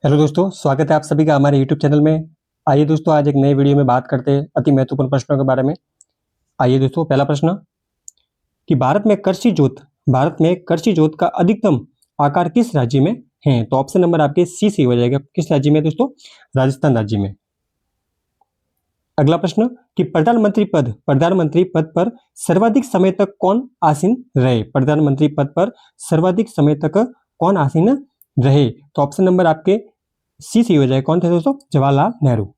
Hello दोस्तों, स्वागत है आप सभी का हमारे यूट्यूब चैनल में। आइए दोस्तों, आज एक नए वीडियो में बात करते हैं अति महत्वपूर्ण प्रश्नों के बारे में। आइए दोस्तों, पहला प्रश्न कि भारत में करछी जोत का अधिकतम आकार किस राज्य में है? तो ऑप्शन नंबर आपके सी से हो जाएगा। किस राज्य में दोस्तों? राजस्थान राज्य में। अगला प्रश्न कि प्रधानमंत्री पद पर सर्वाधिक समय तक कौन आसीन रहे? प्रधानमंत्री पद पर सर्वाधिक समय तक कौन आसीन रहे? तो ऑप्शन नंबर आपके सी से हो जाए। कौन थे दोस्तों? जवाहरलाल नेहरू।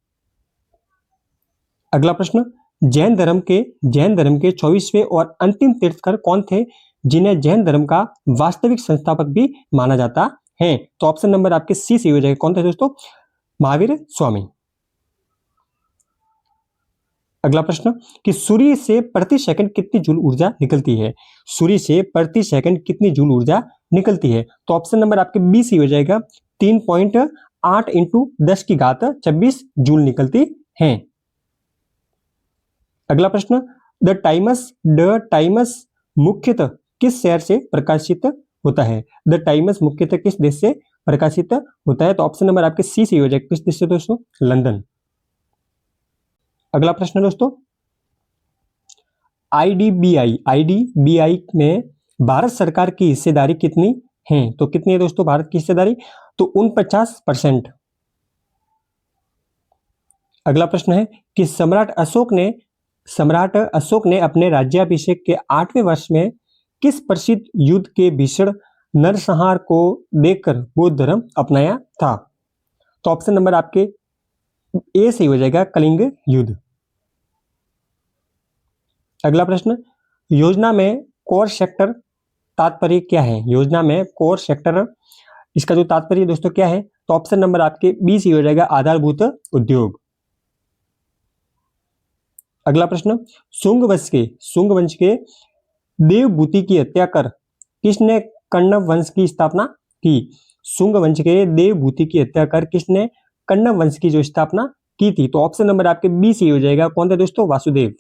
अगला प्रश्न जैन धर्म के 24वें और अंतिम तीर्थंकर कौन थे जिन्हें जैन धर्म का वास्तविक संस्थापक भी माना जाता है? तो ऑप्शन नंबर आपके सी से हो जाएगा। कौन थे दोस्तों? महावीर स्वामी। अगला प्रश्न कि सूर्य से प्रति सेकंड कितनी जूल ऊर्जा निकलती है? सूर्य से प्रति सेकंड कितनी जूल ऊर्जा निकलती है? तो ऑप्शन नंबर आपके बी से हो जाएगा। 3.8 इंटू 10 की घात 26 जूल निकलती है। अगला प्रश्न द टाइम्स मुख्यतः किस शहर से प्रकाशित होता है? द टाइम्स मुख्यतः किस देश से प्रकाशित होता है? तो ऑप्शन नंबर आपके सी से हो जाएगा। किस देश से दोस्तों? लंदन। अगला प्रश्न दोस्तों आईडीबीआई में भारत सरकार की हिस्सेदारी कितनी है? तो कितनी है दोस्तों भारत की हिस्सेदारी? तो 49%। अगला प्रश्न है कि सम्राट अशोक ने अपने राज्याभिषेक के 8वें वर्ष में किस प्रसिद्ध युद्ध के भीषण नरसंहार को देखकर बौद्ध धर्म अपनाया था? तो ऑप्शन नंबर आपके ए से हो जाएगा। कलिंग युद्ध। अगला प्रश्न योजना में कोर सेक्टर तात्पर्य क्या है? योजना में कोर सेक्टर इसका जो तात्पर्य दोस्तों क्या है? तो ऑप्शन नंबर आपके बी से हो जाएगा। आधारभूत उद्योग। अगला प्रश्न शुंग वंश के देवभूति की हत्या कर किसने कण्व वंश की स्थापना की? शुंग वंश के देवभूति की हत्या कर किसने कण्व वंश की जो स्थापना की थी? तो ऑप्शन नंबर आपके बी से हो जाएगा। कौन थे दोस्तों? वासुदेव।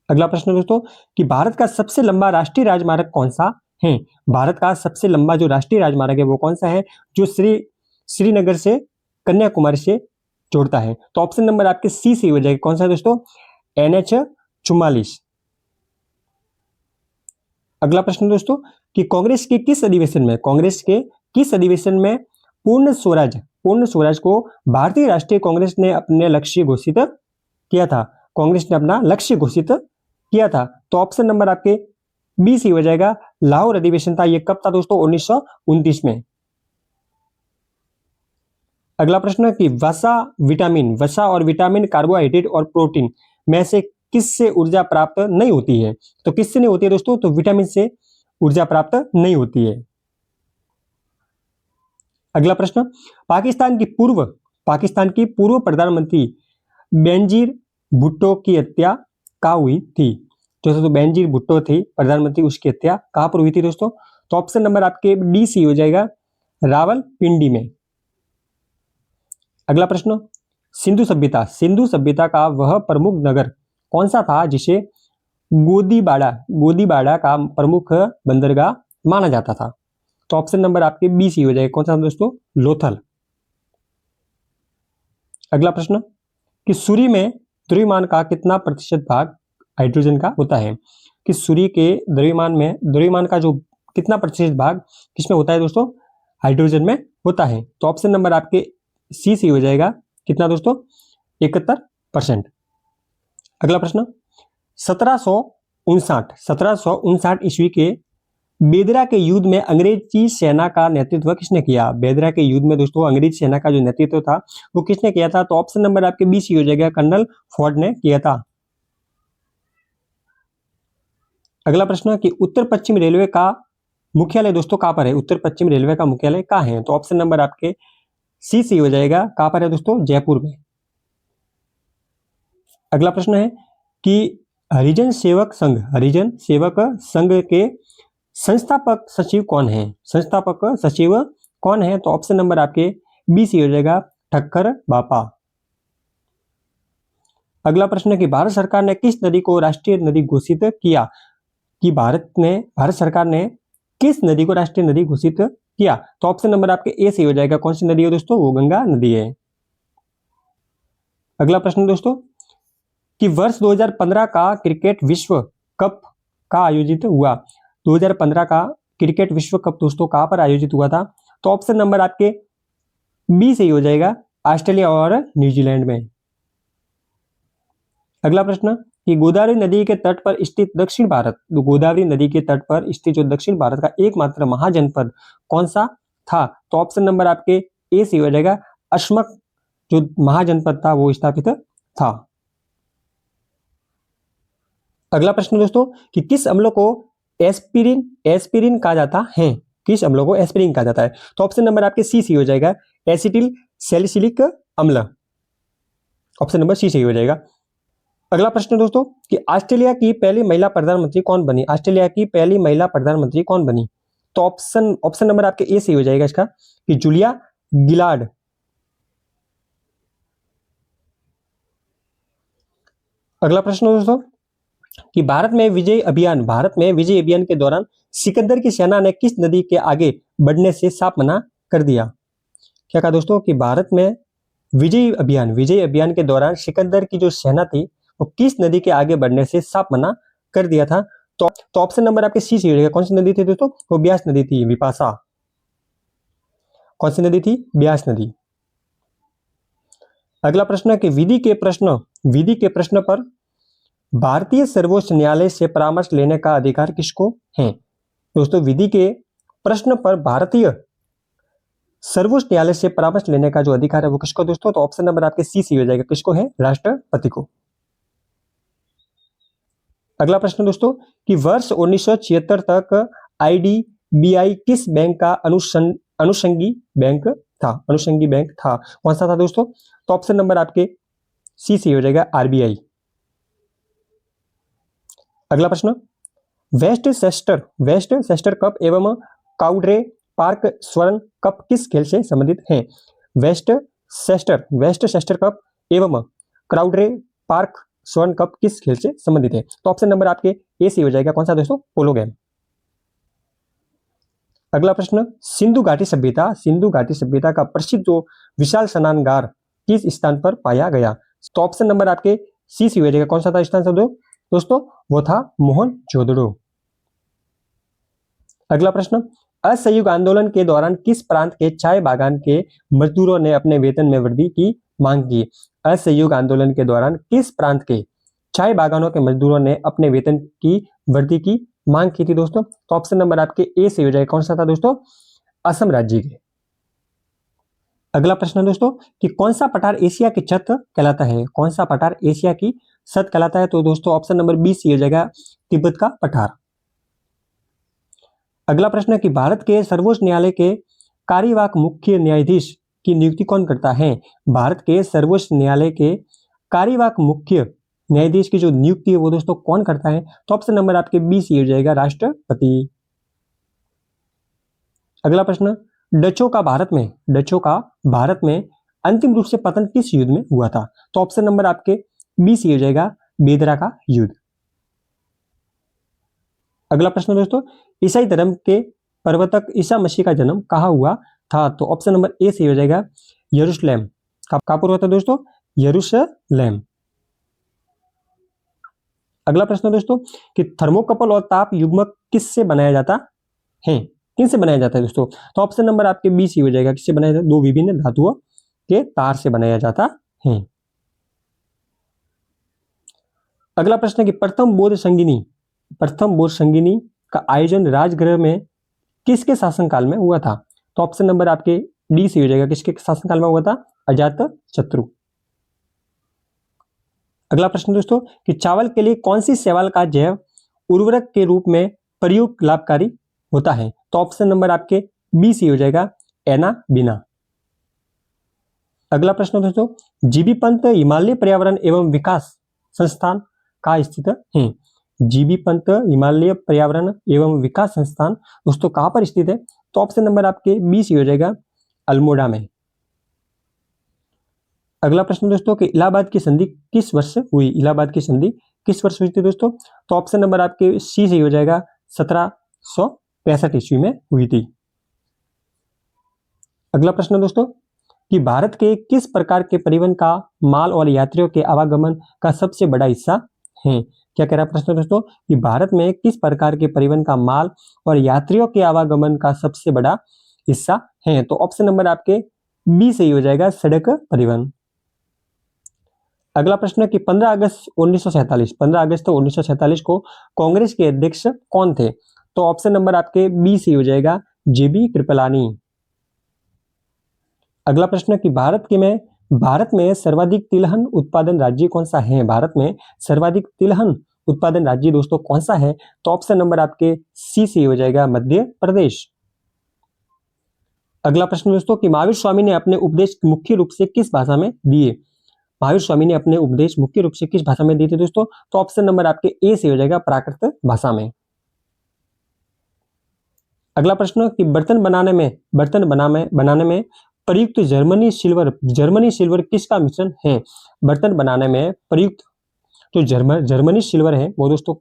अगला प्रश्न दोस्तों कि भारत का सबसे लंबा राष्ट्रीय राजमार्ग कौन सा है? भारत का सबसे लंबा जो राष्ट्रीय राजमार्ग है वो कौन सा है जो श्रीनगर से कन्याकुमारी से जोड़ता है? तो ऑप्शन नंबर आपके सी से हो जाएगा। कौन सा दोस्तों? NH-44। अगला प्रश्न दोस्तों कि कांग्रेस के किस अधिवेशन में पूर्ण स्वराज को भारतीय राष्ट्रीय कांग्रेस ने अपने लक्ष्य घोषित किया था? कांग्रेस ने अपना लक्ष्य घोषित किया था। तो ऑप्शन नंबर आपके बी से हो जाएगा। लाहौर अधिवेशन था। यह कब था दोस्तों? 1929 में। अगला प्रश्न है कि वसा और विटामिन कार्बोहाइड्रेट और प्रोटीन में से किससे ऊर्जा प्राप्त नहीं होती है? तो किससे नहीं होती है दोस्तों? तो विटामिन से ऊर्जा प्राप्त नहीं होती है। अगला प्रश्न पाकिस्तान की पूर्व प्रधानमंत्री बेनजीर भुट्टो की हत्या कहाँ हुई थी? दोस्तों बेनजीर भुट्टो थी प्रधानमंत्री, उसकी हत्या कहां पर हुई थी दोस्तों? तो ऑप्शन नंबर आपके डी सी हो जाएगा। रावलपिंडी में। अगला प्रश्न सिंधु सभ्यता का वह प्रमुख नगर कौन सा था जिसे गोदीबाड़ा का प्रमुख बंदरगाह माना जाता था? तो ऑप्शन नंबर आपके बी सी हो जाएगा। कौन सा दोस्तों? लोथल। अगला प्रश्न कि सूर्य में द्रव्यमान का कितना प्रतिशत भाग हाइड्रोजन का होता है? कि सूर्य के द्रव्यमान का जो कितना प्रतिशत भाग किसमें होता है दोस्तों? हाइड्रोजन में होता है। तो ऑप्शन नंबर आपके सी से हो जाएगा। कितना दोस्तों? 71%। अगला प्रश्न 1759 ईस्वी के बेदरा के युद्ध में अंग्रेजी सेना का नेतृत्व किसने किया? बेदरा के युद्ध में दोस्तों अंग्रेजी सेना का जो नेतृत्व था वो किसने किया था? तो ऑप्शन नंबर आपके बी सी हो जाएगा। कर्नल फोर्ड ने किया था। अगला प्रश्न कि उत्तर पश्चिम रेलवे का मुख्यालय दोस्तों कहां पर है? उत्तर पश्चिम रेलवे का मुख्यालय कहां है? तो ऑप्शन नंबर आपके सी से हो जाएगा। कहां पर है दोस्तों? जयपुर में। अगला प्रश्न है कि हरिजन सेवक संघ के संस्थापक सचिव कौन है? तो ऑप्शन नंबर आपके बी से हो जाएगा। ठक्कर बापा। अगला प्रश्न है कि भारत सरकार ने किस नदी को राष्ट्रीय नदी घोषित किया? कि भारत सरकार ने किस नदी को राष्ट्रीय नदी घोषित किया, तो ऑप्शन नंबर आपके ए सही हो जाएगा। कौन सी नदी है दोस्तों? वो गंगा नदी है। अगला प्रश्न दोस्तों कि वर्ष 2015 का क्रिकेट विश्व कप का आयोजित हुआ। 2015 का क्रिकेट विश्व कप दोस्तों कहां पर आयोजित हुआ था? तो ऑप्शन नंबर आपके बी सही हो जाएगा, ऑस्ट्रेलिया और न्यूजीलैंड में। अगला प्रश्न कि गोदावरी नदी के तट पर स्थित दक्षिण भारत, गोदावरी नदी के तट पर स्थित जो दक्षिण भारत का एकमात्र महाजनपद कौन सा था? तो ऑप्शन नंबर आपके ए सही हो जाएगा, अस्मक जो महाजनपद था वो स्थापित था। अगला प्रश्न दोस्तों कि किस अम्ल को एस्पिरिन कहा जाता है? किस अम्ल को एस्पिरिन कहा जाता है? तो ऑप्शन नंबर आपके सी सही हो जाएगा, एसिटिल सैलिसिलिक अम्ल। ऑप्शन नंबर सी सही हो जाएगा। अगला प्रश्न दोस्तों कि ऑस्ट्रेलिया की पहली महिला प्रधानमंत्री कौन बनी? ऑस्ट्रेलिया की पहली महिला प्रधानमंत्री कौन बनी? तो ऑप्शन नंबर आपके ए सही हो जाएगा इसका कि जूलिया गिलार्ड। अगला प्रश्न दोस्तों कि भारत में विजय अभियान के दौरान सिकंदर की सेना ने किस नदी के आगे बढ़ने से साफ मना कर दिया? क्या कहा दोस्तों कि भारत में विजय अभियान के दौरान सिकंदर की जो सेना थी वो किस नदी के आगे बढ़ने से साफ मना कर दिया था? तो ऑप्शन नंबर आपके सी सही हो जाएगा। कौन सी नदी थी दोस्तों? वो ब्यास नदी थी, विपाशा। कौन सी नदी थी? ब्यास नदी। अगला प्रश्न है कि विधि के प्रश्न पर भारतीय सर्वोच्च न्यायालय से परामर्श लेने का अधिकार किसको है? दोस्तों विधि के प्रश्न पर भारतीय सर्वोच्च न्यायालय से परामर्श लेने का जो अधिकार है वो किसको दोस्तों? तो ऑप्शन नंबर आपके सी सही हो जाएगा। किसको है? राष्ट्रपति को। अगला प्रश्न दोस्तों कि वर्ष 1976 तक आईडीबीआई किस बैंक का अनुषंगी बैंक था? कौन सा था दोस्तों? तो ऑप्शन नंबर आपके सी सही हो जाएगा, आरबीआई। अगला प्रश्न वेस्टचेस्टर कप एवं काउड्रे पार्क स्वर्ण कप किस खेल से संबंधित है? वेस्टचेस्टर कप एवं क्राउड्रे पार्क स्वर्ण कप किस खेल से संबंधित है? तो ऑप्शन नंबर आपके ए सही हो जाएगा। कौन सा दोस्तों? पोलो गेम। अगला प्रश्न सिंधु घाटी सभ्यता का प्रसिद्ध जो विशाल स्नानागार किस स्थान पर पाया गया? तो ऑप्शन नंबर आपके सी सही हो जाएगा। कौन सा था स्थान दोस्तों? वो था मोहनजोदड़ो। अगला प्रश्न असहयोग आंदोलन के दौरान किस प्रांत के चाय बागान के मजदूरों ने अपने वेतन में वृद्धि की मांग की? असहयोग आंदोलन के दौरान किस प्रांत के चाय बागानों के मजदूरों ने अपने वेतन की वृद्धि की मांग की थी दोस्तों? तो ऑप्शन नंबर आपके ए सही हो जाएगा। कौन सा था दोस्तों? असम राज्य के। अगला प्रश्न दोस्तों कि कौन सा पठार एशिया की छत कहलाता है? कौन सा पठार एशिया की छत कहलाता है? तो दोस्तों ऑप्शन नंबर बी सही हो जाएगा, तिब्बत का पठार। अगला प्रश्न है कि भारत के सर्वोच्च न्यायालय के कार्यवाहक मुख्य न्यायाधीश की नियुक्ति कौन करता है? भारत के सर्वोच्च न्यायालय के कार्यवाहक मुख्य न्यायाधीश की जो नियुक्ति है वो दोस्तों कौन करता है? तो ऑप्शन नंबर आपके बी सही हो जाएगा, राष्ट्रपति। अगला प्रश्न डचों का भारत में अंतिम रूप से पतन किस युद्ध में हुआ था? तो ऑप्शन नंबर आपके बी सही हो जाएगा, बेदरा का युद्ध। अगला प्रश्न दोस्तों ईसाई धर्म के प्रवर्तक ईसा मसीह का जन्म कहाँ हुआ था? तो ऑप्शन नंबर ए सही हो जाएगा, यरूशलेम। कहाँ पर हुआ था दोस्तों? यरूशलेम। अगला प्रश्न दोस्तों कि थर्मोकपल और ताप युग्मक किससे बनाया जाता है? किनसे बनाया जाता है दोस्तों? तो ऑप्शन नंबर आपके बी सही हो जाएगा। किससे बनाया जाता है? दो विभिन्न धातुओं के तार से बनाया जाता है। अगला प्रश्न है कि प्रथम बौद्ध संगीनी का आयोजन राजगृह में किसके शासनकाल में हुआ था? तो ऑप्शन नंबर आपके डी सही हो जाएगा। किसके शासनकाल में हुआ था? अजातशत्रु। अगला प्रश्न दोस्तों कि चावल के लिए कौन सी शैवाल का जैव उर्वरक के रूप में प्रयोग लाभकारी होता है? तो ऑप्शन नंबर आपके बी सही हो जाएगा, एनाबिना। अगला प्रश्न दोस्तों जीबी पंत हिमालय पर्यावरण एवं विकास संस्थान कहाँ स्थित है? जीबी पंत हिमालय पर्यावरण एवं विकास संस्थान दोस्तों कहां पर स्थित है? तो ऑप्शन नंबर आपके बी सही हो जाएगा, अल्मोड़ा में। अगला प्रश्न दोस्तों कि इलाहाबाद की संधि किस वर्ष हुई? इलाहाबाद की संधि किस वर्ष हुई थी दोस्तों? तो ऑप्शन नंबर आपके सी सही हो जाएगा, 1765 ईस्वी में हुई थी। अगला प्रश्न दोस्तों कि भारत के किस प्रकार के परिवहन का माल और यात्रियों के आवागमन का सबसे बड़ा हिस्सा है? क्या कह रहा है प्रश्न दोस्तों कि भारत में किस प्रकार के परिवहन का माल और यात्रियों के आवागमन का सबसे बड़ा हिस्सा है? तो ऑप्शन नंबर आपके बी सही हो जाएगा, सड़क परिवहन। अगला प्रश्न कि 15 अगस्त 1947 को कांग्रेस के अध्यक्ष कौन थे? तो ऑप्शन नंबर आपके बी सही हो जाएगा, जेबी कृपलानी। अगला प्रश्न कि भारत में सर्वाधिक तिलहन उत्पादन राज्य कौन सा है? भारत में सर्वाधिक तिलहन उत्पादन राज्य दोस्तों कौन सा है? तो ऑप्शन नंबर आपके सी से हो जाएगा, मध्य प्रदेश। अगला प्रश्न दोस्तों कि महावीर स्वामी ने अपने उपदेश मुख्य रूप से किस भाषा में दिए? महावीर स्वामी ने अपने उपदेश मुख्य रूप से किस भाषा में दिए थे दोस्तों? तो ऑप्शन नंबर आपके ए से हो जाएगा, प्राकृत भाषा में। अगला प्रश्न कि बर्तन बनाने में प्रयुक्त जर्मनी सिल्वर किसका मिश्रण है? बर्तन बनाने में प्रयुक्त जो जर्मनी सिल्वर है वो दोस्तों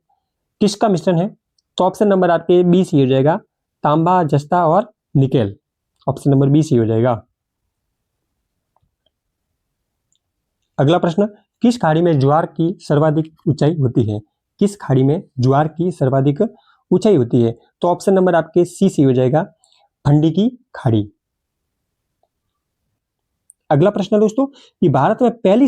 किसका मिश्रण है? तो ऑप्शन नंबर आपके बी सी हो जाएगा, तांबा, जस्ता और nickel. Option number B C हो जाएगा। अगला प्रश्न किस खाड़ी में ज्वार की सर्वाधिक ऊंचाई होती है? किस खाड़ी में ज्वार की सर्वाधिक ऊंचाई होती है? तो ऑप्शन नंबर आपके सी सी हो जाएगा, फंडी की खाड़ी। अगला प्रश्न दोस्तों कि भारत में पहली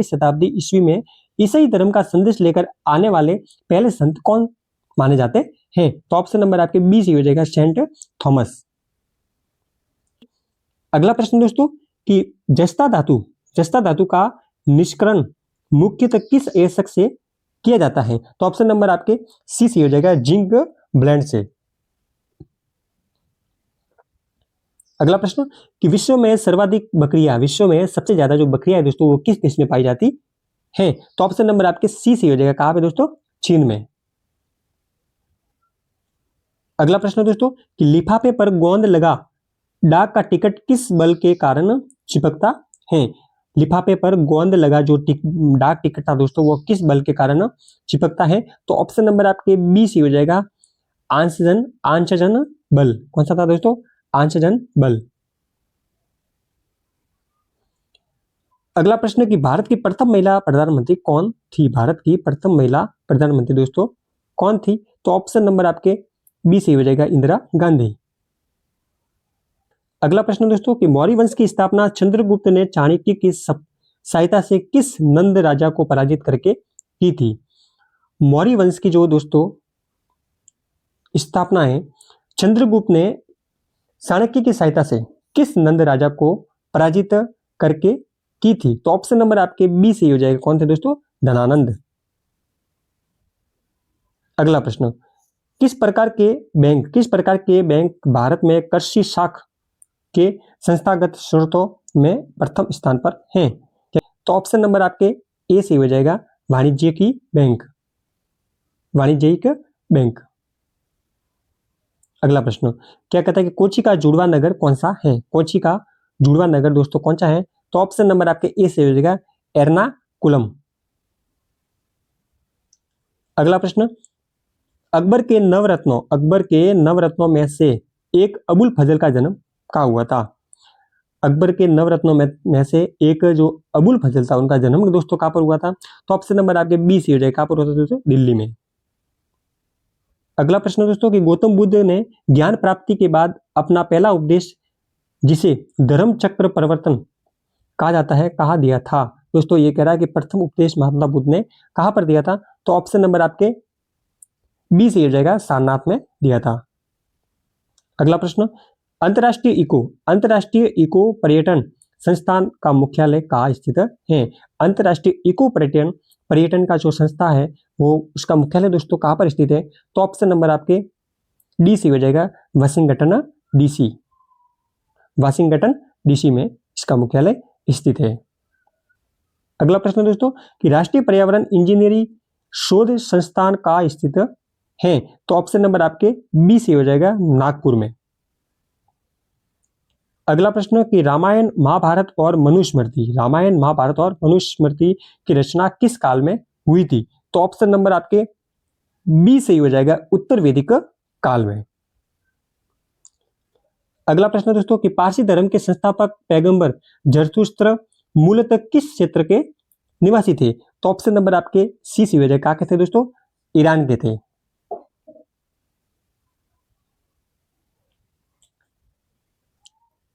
शताब्दी ईस्वी में ईसाई धर्म का संदेश लेकर आने वाले पहले संत कौन माने जाते हैं? तो ऑप्शन नंबर आपके बी सी हो जाएगा, सेंट थॉमस। अगला प्रश्न दोस्तों कि जस्ता धातु का निष्करण मुख्यतः किस एशक से किया जाता है? तो ऑप्शन नंबर आपके सी सी हो जाएगा, जिंक ब्लेंड से। अगला प्रश्न कि विश्व में सबसे ज्यादा जो बकरियां है दोस्तों वो किस देश में पाई जाती है? तो ऑप्शन नंबर आपके सी सी हो जाएगा, कहां पे दोस्तों? चीन में। अगला प्रश्न दोस्तों कि लिफाफे पर गोंद लगा डाक का टिकट किस बल के कारण चिपकता है? लिफाफे पर गोंद लगा जो डाक टिकट था दोस्तों वो किस बल के कारण चिपकता है? तो ऑप्शन नंबर आपके बी सी हो जाएगा, आंशजन बल। कौन सा था दोस्तों? आंशजन बल। अगला प्रश्न कि भारत की प्रथम महिला प्रधानमंत्री कौन थी? भारत की प्रथम महिला प्रधानमंत्री दोस्तों कौन थी? तो ऑप्शन नंबर आपके बी से हो जाएगा, इंदिरा गांधी। अगला प्रश्न दोस्तों कि मौर्य वंश की स्थापना चंद्रगुप्त ने चाणक्य की सहायता से किस नंद राजा को पराजित करके की थी? मौर्य वंश की जो दोस्तों स्थापना है चंद्रगुप्त ने चाणक्य की सहायता से किस नंद राजा को पराजित करके की थी? तो ऑप्शन नंबर आपके बी से हो जाएगा, कौन थे दोस्तों? धनानंद। अगला प्रश्न किस प्रकार के बैंक भारत में कृषि शाख के संस्थागत स्रोतों में प्रथम स्थान पर हैं? तो ऑप्शन नंबर आपके ए से हो जाएगा, वाणिज्यिक बैंक। अगला प्रश्न क्या कहता है कि कोची का जुड़वा नगर कौन सा है? कोची का जुड़वा नगर दोस्तों कौन सा है? तो ऑप्शन नंबर आपके ए से हो जाएगा, एर्नाकुलम। अगला प्रश्न अकबर के नवरत्नों में से एक अबुल फजल का जन्म कहाँ हुआ था? अकबर के नवरत्नों में से एक जो अबुल फजल था उनका जन्म दोस्तों कहाँ पर हुआ था? तो ऑप्शन नंबर आपके बी सी हो जाएगा, कहाँ पर होता था दोस्तों? दिल्ली में। अगला प्रश्न दोस्तों कि गौतम बुद्ध ने ज्ञान प्राप्ति के बाद अपना पहला उपदेश जिसे धर्म चक्र प्रवर्तन कहा जाता है कहाँ दिया था? दोस्तों ये कह रहा है कि प्रथम उपदेश महात्मा बुद्ध ने कहाँ पर दिया था? तो ऑप्शन नंबर आपके बी से हो जाएगा, सारनाथ में दिया था। अगला प्रश्न अंतरराष्ट्रीय इको पर्यटन संस्थान का मुख्यालय कहाँ स्थित है? अंतरराष्ट्रीय इको पर्यटन का जो संस्था है वो उसका मुख्यालय दोस्तों कहाँ पर स्थित है? तो ऑप्शन नंबर आपके डी सी हो जाएगा, वाशिंगटन डीसी में इसका मुख्यालय स्थित है। अगला प्रश्न दोस्तों कि राष्ट्रीय पर्यावरण इंजीनियरिंग शोध संस्थान कहाँ स्थित है? तो ऑप्शन नंबर आपके बी से हो जाएगा, नागपुर में। अगला प्रश्न कि रामायण महाभारत और मनुस्मृति की रचना किस काल में हुई थी? तो ऑप्शन नंबर आपके बी से ही हो जाएगा, उत्तर वैदिक काल में। अगला प्रश्न है दोस्तों कि पारसी धर्म के संस्थापक पैगंबर जरथुस्त्र मूलतः किस क्षेत्र के निवासी थे? तो ऑप्शन नंबर आपके सी सी हो जाएगा। कहाँ के थे दोस्तों? ईरान के थे।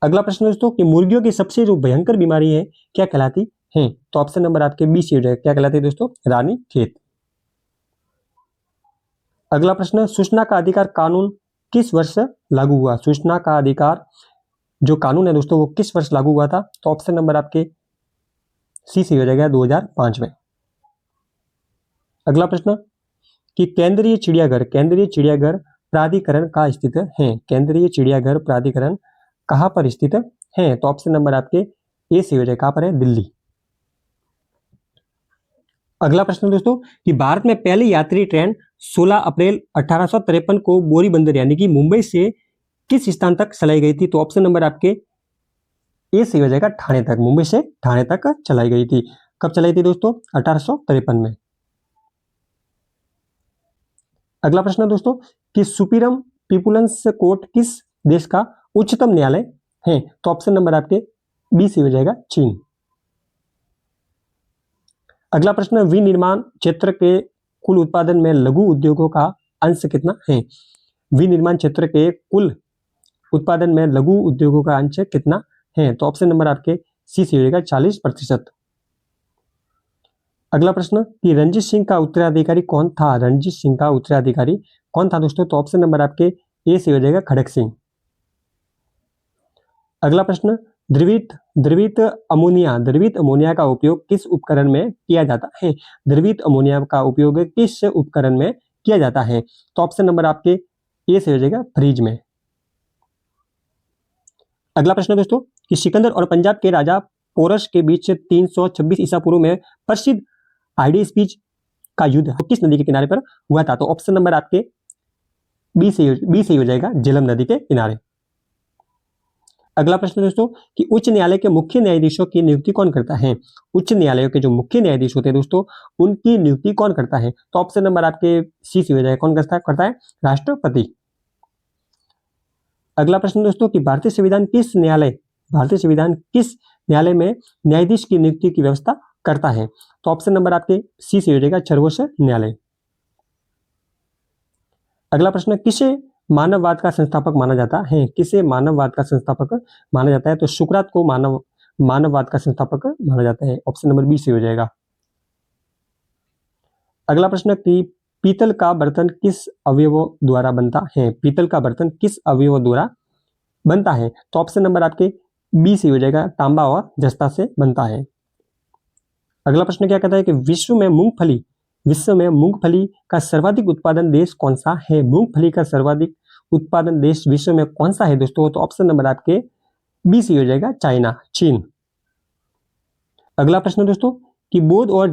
अगला प्रश्न दोस्तों कि मुर्गियों की सबसे जो भयंकर बीमारी है क्या कहलाती है? तो ऑप्शन नंबर आपके बी सी हो जाएगा। क्या कहलाती है दोस्तों? रानी खेत। अगला प्रश्न, सूचना का अधिकार कानून किस वर्ष लागू हुआ? सूचना का अधिकार जो कानून है दोस्तों वो किस वर्ष लागू हुआ था? तो ऑप्शन नंबर आपके सी सी हो जाएगा 2005 में। अगला प्रश्न कि केंद्रीय चिड़ियाघर प्राधिकरण कहाँ स्थित है? केंद्रीय चिड़ियाघर प्राधिकरण कहाँ पर स्थित है? तो ऑप्शन नंबर आपके ए सी हो जाएगा। कहाँ पर है? दिल्ली। अगला प्रश्न दोस्तों कि भारत में पहली यात्री ट्रेन 16 अप्रैल 1853 को बोरी बंदर यानी कि मुंबई से किस स्थान तक चलाई गई थी? तो ऑप्शन नंबर आपके ए सही हो जाएगा, ठाणे तक। मुंबई से ठाणे तक चलाई गई थी। कब चलाई थी दोस्तों? 1853 में। अगला प्रश्न दोस्तों कि सुपीरम पीपुल्स कोर्ट किस देश का उच्चतम न्यायालय है? तो ऑप्शन नंबर आपके बी सही हो जाएगा, चीन। अगला प्रश्न, विनिर्माण क्षेत्र के कुल उत्पादन में लघु उद्योगों का अंश कितना है? विनिर्माण क्षेत्र के कुल उत्पादन में लघु उद्योगों का अंश कितना है? तो ऑप्शन नंबर आपके सी सी हो जाएगा, 40%। अगला प्रश्न कि रणजीत सिंह का उत्तराधिकारी कौन था? रणजीत सिंह का उत्तराधिकारी कौन था दोस्तों? तो ऑप्शन नंबर आपके ए से हो जाएगा, खड़क सिंह। अगला प्रश्न, द्रवित अमोनिया का उपयोग किस उपकरण में किया जाता है? द्रवित अमोनिया का उपयोग किस उपकरण में किया जाता है? तो ऑप्शन नंबर आपके ए से हो जाएगा, फ्रिज में। अगला प्रश्न दोस्तों कि सिकंदर और पंजाब के राजा पोरस के बीच 326 ईसा पूर्व में प्रसिद्ध हाइडेस्पीच का युद्ध किस नदी के किनारे पर हुआ था? तो ऑप्शन नंबर आपके बी से हो जाएगा, झेलम नदी के किनारे। अगला प्रश्न दोस्तों कि उच्च न्यायालय के मुख्य न्यायाधीशों की नियुक्ति कौन करता है? उच्च न्यायालयों के जो मुख्य न्यायाधीश होते हैं दोस्तों उनकी नियुक्ति कौन करता है? तो ऑप्शन नंबर आपके सी हो जाएगा, कौन करता है? राष्ट्रपति। अगला प्रश्न दोस्तों कि भारतीय संविधान किस न्यायालय में न्यायाधीश की नियुक्ति की व्यवस्था करता है? तो ऑप्शन नंबर आपके सी से हो जाएगा, सर्वोच्च न्यायालय। अगला प्रश्न, किसे मानववाद का संस्थापक माना जाता है? किसे मानववाद का संस्थापक माना जाता है? तो सुकरात को मानववाद का संस्थापक माना जाता है। ऑप्शन नंबर बी से हो जाएगा। अगला प्रश्न कि पीतल का बर्तन किस अवयव द्वारा बनता है? पीतल का बर्तन किस अवयव द्वारा बनता है? तो ऑप्शन नंबर आपके बी से हो जाएगा, तांबा और जस्ता से बनता है। अगला प्रश्न क्या कहता है कि विश्व में मूंगफली का सर्वाधिक उत्पादन देश कौन सा है? मूंगफली का सर्वाधिक उत्पादन देश विश्व में कौन सा है दोस्तों? तो ऑप्शन नंबर आपके बी सी हो जाएगा, चाइना, चीन। अगला प्रश्न दोस्तों कि बौद्ध और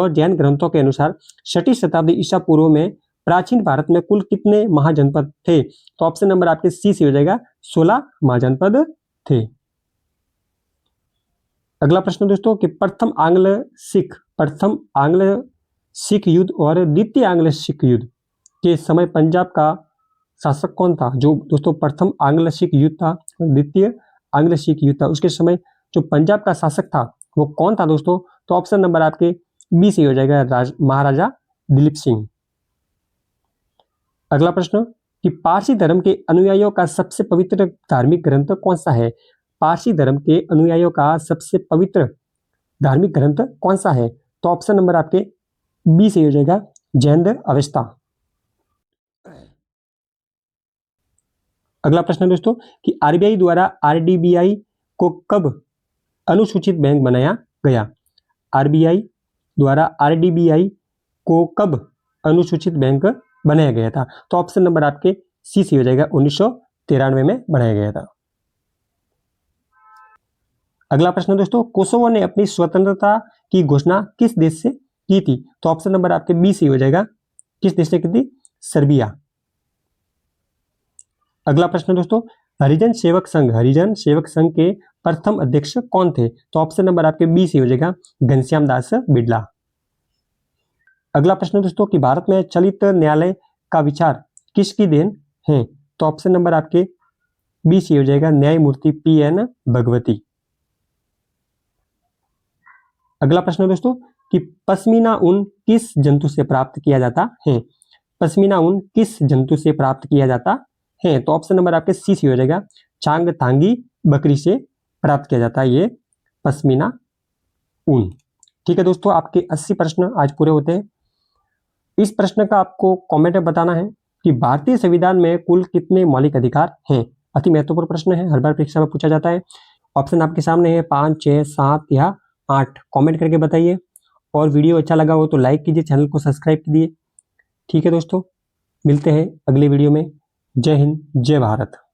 जैन ग्रंथों के अनुसार 6वीं शताब्दी ईसा पूर्व में प्राचीन भारत में कुल कितने महाजनपद थे? तो ऑप्शन नंबर आपके सी से हो जाएगा, 16 महाजनपद थे। अगला प्रश्न दोस्तों कि प्रथम आंग्ल सिख युद्ध और द्वितीय आंग्ल सिख युद्ध के समय पंजाब का शासक कौन था? जो दोस्तों प्रथम आंग्ल सिख युद्ध था और द्वितीय आंग्ल सिख युद्ध था उसके समय जो पंजाब का शासक था वो कौन था दोस्तों? तो ऑप्शन नंबर आपके बी से हो जाएगा, महाराजा दिलीप सिंह। अगला प्रश्न कि पारसी धर्म के अनुयायियों का सबसे पवित्र धार्मिक ग्रंथ कौन सा है? पारसी धर्म के अनुयायियों का सबसे पवित्र धार्मिक ग्रंथ कौन सा है? तो ऑप्शन नंबर आपके बी से हो जाएगा, जैन अवेस्ता। अगला प्रश्न दोस्तों कि आरबीआई द्वारा आरडीबीआई को कब अनुसूचित बैंक बनाया गया? आरबीआई द्वारा आरडीबीआई को कब अनुसूचित बैंक बनाया गया था? तो ऑप्शन नंबर आपके सी सी हो जाएगा, 1993 में बनाया गया था। अगला प्रश्न दोस्तों, कोसोवो ने अपनी स्वतंत्रता की घोषणा किस देश से की थी? तो ऑप्शन नंबर आपके बी सी हो जाएगा, किस देश से की थी? सर्बिया। अगला प्रश्न दोस्तों, हरिजन सेवक संघ के प्रथम अध्यक्ष कौन थे? तो ऑप्शन नंबर आपके बी सी हो जाएगा, घनश्याम दास बिड़ला। अगला प्रश्न दोस्तों कि भारत में चलित न्यायालय का विचार किसकी देन है? तो ऑप्शन नंबर आपके बी सी हो जाएगा न्यायमूर्ति PN भगवती। अगला प्रश्न है दोस्तों कि पश्मीना ऊन किस जंतु से प्राप्त किया जाता है? पश्मीना ऊन किस जंतु से प्राप्त किया जाता है? तो ऑप्शन नंबर आपके सी हो जाएगा चांगथांगी बकरी से प्राप्त किया जाता है ये पश्मीना ऊन। ठीक है दोस्तों, आपके 80 प्रश्न आज पूरे होते हैं। इस प्रश्न का आपको कमेंट में बताना है कि भारतीय संविधान में कुल कितने मौलिक अधिकार हैं। अति महत्वपूर्ण प्रश्न है, हर बार परीक्षा में पूछा जाता है। ऑप्शन आपके सामने है 5, 6, 7 या 8। कमेंट करके बताइए और वीडियो अच्छा लगा हो तो लाइक कीजिए, चैनल को सब्सक्राइब कीजिए। ठीक है दोस्तों, मिलते हैं अगले वीडियो में। जय हिंद, जय भारत।